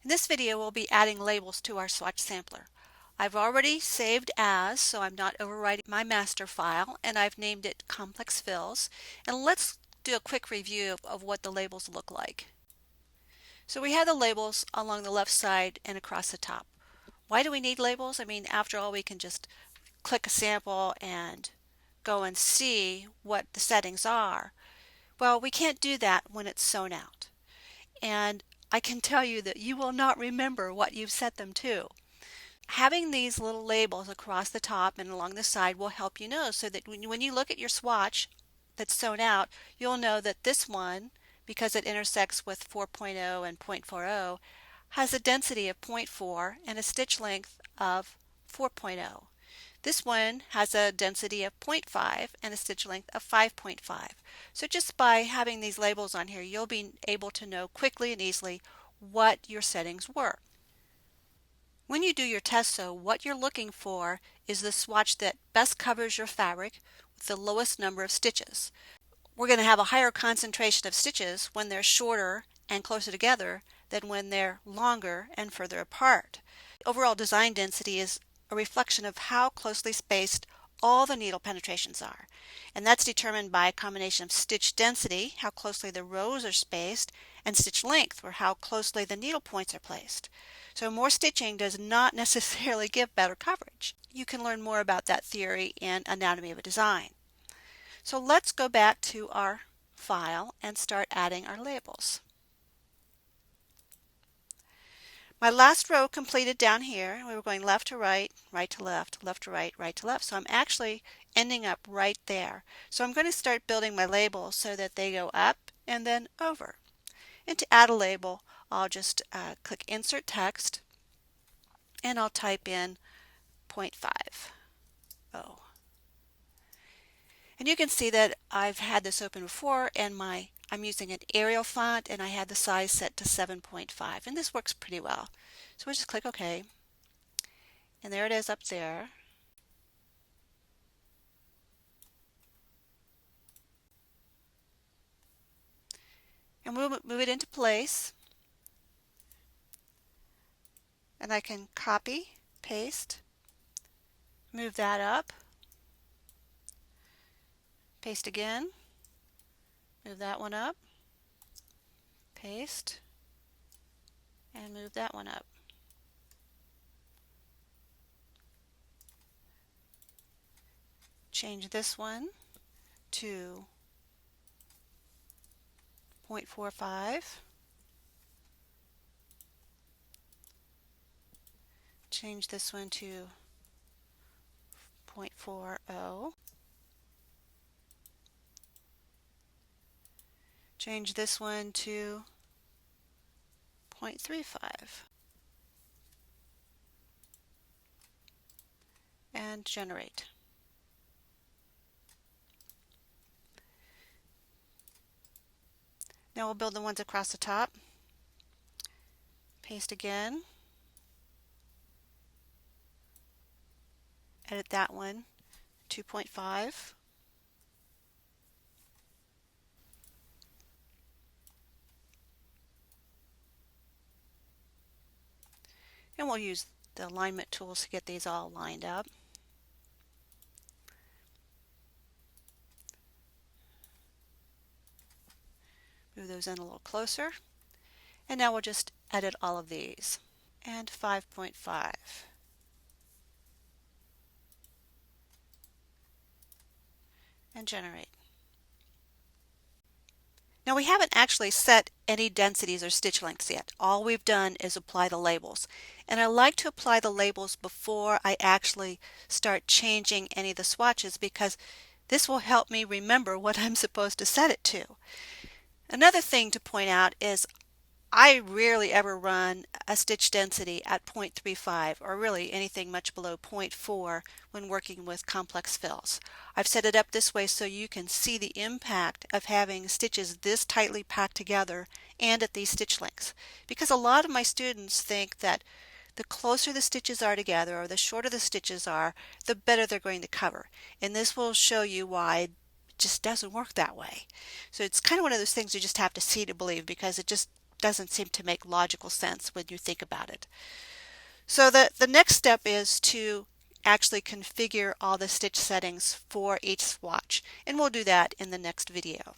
In this video, we'll be adding labels to our swatch sampler. I've already saved as, so I'm not overwriting my master file, and I've named it Complex Fills. And let's do a quick review of what the labels look like. So we have the labels along the left side and across the top. Why do we need labels? I mean, after all, we can just click a sample and go and see what the settings are. Well, we can't do that when it's sewn out. And I can tell you that you will not remember what you've set them to. Having these little labels across the top and along the side will help you know, so that when you look at your swatch that's sewn out, you'll know that this one, because it intersects with 4.0 and 0.40, has a density of 0.4 and a stitch length of 4.0. This one has a density of 0.5 and a stitch length of 5.5. So just by having these labels on here, you'll be able to know quickly and easily what your settings were. When you do your test sew, what you're looking for is the swatch that best covers your fabric with the lowest number of stitches. We're going to have a higher concentration of stitches when they're shorter and closer together than when they're longer and further apart. Overall design density is a reflection of how closely spaced all the needle penetrations are. And that's determined by a combination of stitch density, how closely the rows are spaced, and stitch length, or how closely the needle points are placed. So more stitching does not necessarily give better coverage. You can learn more about that theory in Anatomy of a Design. So let's go back to our file and start adding our labels. My last row completed down here. We were going left to right, right to left, left to right, right to left. So I'm actually ending up right there. So I'm going to start building my labels so that they go up and then over. And to add a label, I'll just click Insert Text, and I'll type in 0.50. And you can see that I've had this open before, and I'm using an Arial font, and I had the size set to 7.5, and this works pretty well. So we'll just click OK, and there it is up there. And we'll move it into place, and I can copy, paste, move that up, paste again, move that one up, paste, and move that one up. Change this one to 0.45. Change this one to 0.40. Change this one to 0.35. And generate. Now we'll build the ones across the top. Paste again. Edit that one, 2.5. And we'll use the alignment tools to get these all lined up. Move those in a little closer. And now we'll just edit all of these. And 5.5. And generate. Now we haven't actually set any densities or stitch lengths yet. All we've done is apply the labels. And I like to apply the labels before I actually start changing any of the swatches, because this will help me remember what I'm supposed to set it to. Another thing to point out is I rarely ever run a stitch density at 0.35, or really anything much below 0.4 when working with complex fills. I've set it up this way so you can see the impact of having stitches this tightly packed together and at these stitch lengths. Because a lot of my students think that the closer the stitches are together, or the shorter the stitches are, the better they're going to cover. And this will show you why it just doesn't work that way. So it's kind of one of those things you just have to see to believe, because it just doesn't seem to make logical sense when you think about it. So the next step is to actually configure all the stitch settings for each swatch, and we'll do that in the next video.